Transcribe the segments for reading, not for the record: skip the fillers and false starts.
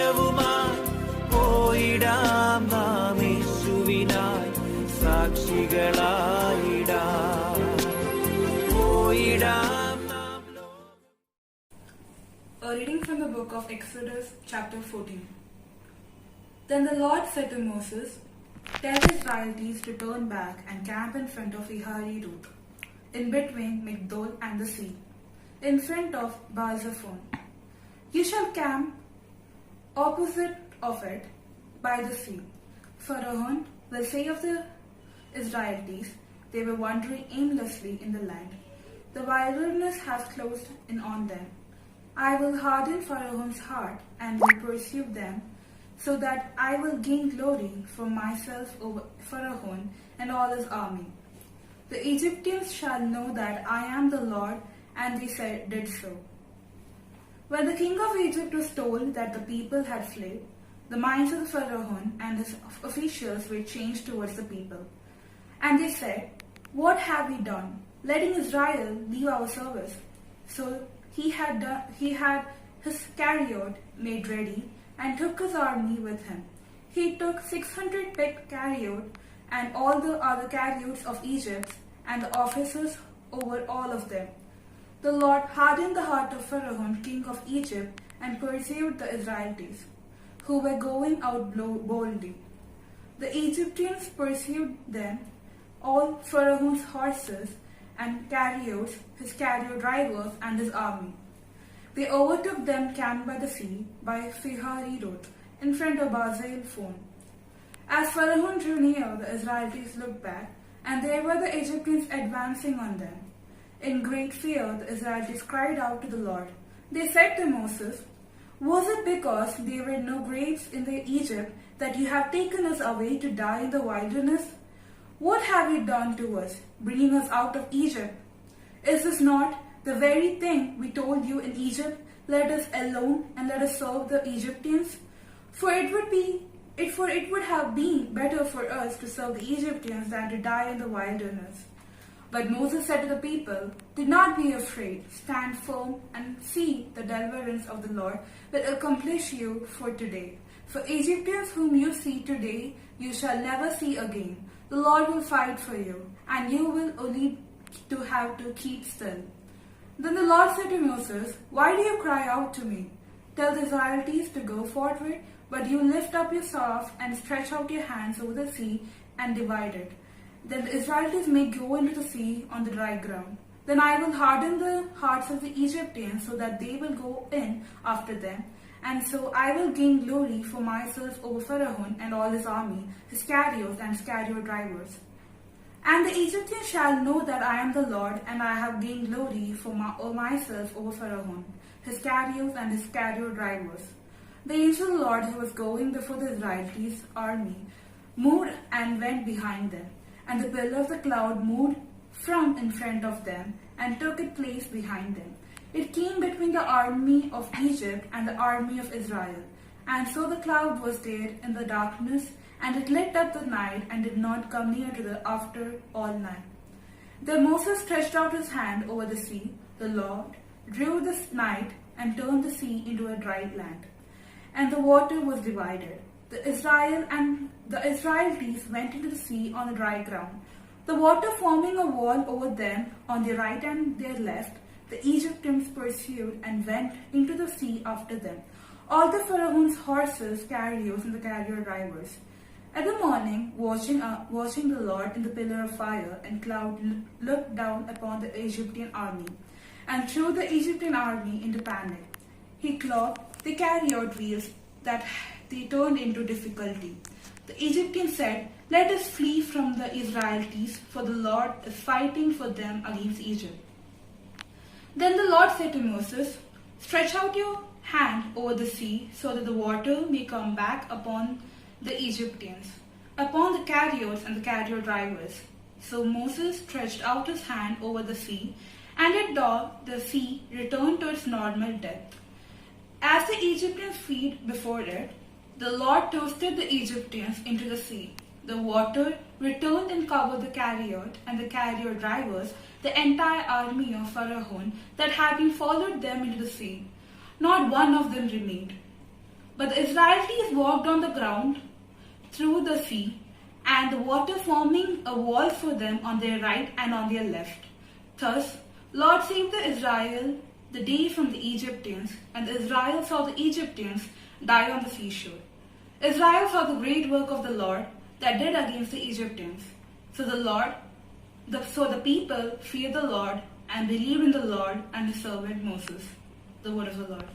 ജയവുമായി പോയിടാം നാം യേശുവിനായി സാക്ഷികളായിടാം പോയിടാം നാം. A reading from the book of Exodus chapter 14. Then the Lord said to Moses, "Tell the Israelites to turn back and camp in front of Pihahirot, in between Migdol and the sea, in front of Baal-zephon. You shall camp opposite of it by the sea. Pharaoh will say of the Israelites, they were wandering aimlessly in the land. The wilderness has closed in on them. I will harden Pharaoh's heart and will pursue them, so that I will gain glory for myself over Pharaoh and all his army. The Egyptians shall know that I am the Lord," and they did so. When the king of Egypt was told that the people had fled, the minds of the Pharaoh and his officials were changed towards the people. And they said, "What have we done, letting Israel leave our service?" So he had his chariot made ready and took his army with him. He took 600 picked chariots and all the other chariots of Egypt and the officers over all of them. The Lord hardened the heart of Pharaoh, king of Egypt, and pursued the Israelites, who were going out boldly. The Egyptians pursued them, all Pharaoh's horses and chariots, his chariot drivers, and his army. They overtook them camped by the sea, by Pihahirot, in front of Baal-zephon. As Pharaoh drew near, the Israelites looked back, and there were the Egyptians advancing on them. In great fear, the Israelites cried out to the Lord. They said to Moses, "Was it because there were no graves in Egypt that you have taken us away to die in the wilderness? What have you done to us, bringing us out of Egypt? Is this not the very thing we told you in Egypt? Let us alone and let us serve the Egyptians. For it would have been better for us to serve the Egyptians than to die in the wilderness." But Moses said to the people, "Do not be afraid. Stand firm and see the deliverance of the Lord will accomplish you for today. For Egyptians whom you see today, you shall never see again. The Lord will fight for you, and you will only to have to keep still." Then the Lord said to Moses, "Why do you cry out to me? Tell the Israelites to go forward, but you lift up your staff and stretch out your hands over the sea and divide it. Then the Israelites may go into the sea on the dry ground. Then I will harden the hearts of the Egyptians so that they will go in after them. And so I will gain glory for myself over Pharaoh and all his army, his chariots and his chariot drivers. And the Egyptians shall know that I am the Lord, and I have gained glory for myself over Pharaoh, his chariots and his chariot drivers." The angel of the Lord who was going before the Israelites' army moved and went behind them, and the pillar of the cloud moved from in front of them and took its place behind them. It came between the army of Egypt and the army of Israel, and so the cloud was there in the darkness, and it lit up the night and did not come near to the after all night. Then Moses stretched out his hand over the sea. The Lord drew this night and turned the sea into a dry land, and the water was divided. The Israelites went into the sea on the dry ground, the water forming a wall over them on their right and their left. The Egyptians pursued and went into the sea after them, all the Pharaoh's horses, chariots, and the chariot drivers. At the morning, watching the Lord in the pillar of fire and cloud looked down upon the Egyptian army and threw the Egyptian army into panic. He clogged the chariot wheels that they turned into difficulty. The Egyptians said, "Let us flee from the Israelites, for the Lord is fighting for them against Egypt." Then the Lord said to Moses, "Stretch out your hand over the sea, so that the water may come back upon the Egyptians, upon the chariots and the chariot drivers." So Moses stretched out his hand over the sea, and at dawn the sea returned to its normal depth. As the Egyptians fled before it, the Lord tossed the Egyptians into the sea. The water returned and covered the chariot and the chariot drivers, the entire army of Pharaoh that had been followed them into the sea. Not one of them remained. But the Israelites walked on the ground through the sea, and the water forming a wall for them on their right and on their left. Thus, Lord saved the Israel the day from the Egyptians, and Israel saw the Egyptians die on the seashore. Israel saw the great work of the Lord that did against the Egyptians. So the people feared the Lord and believed in the Lord and his servant Moses. The word of the Lord.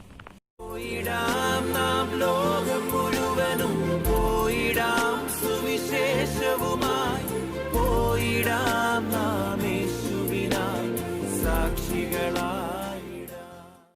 പോയിടാം നാം ലോകം മുഴുവനും പോയിടാം സുവിശേഷവുമായി പോയിടാം നാം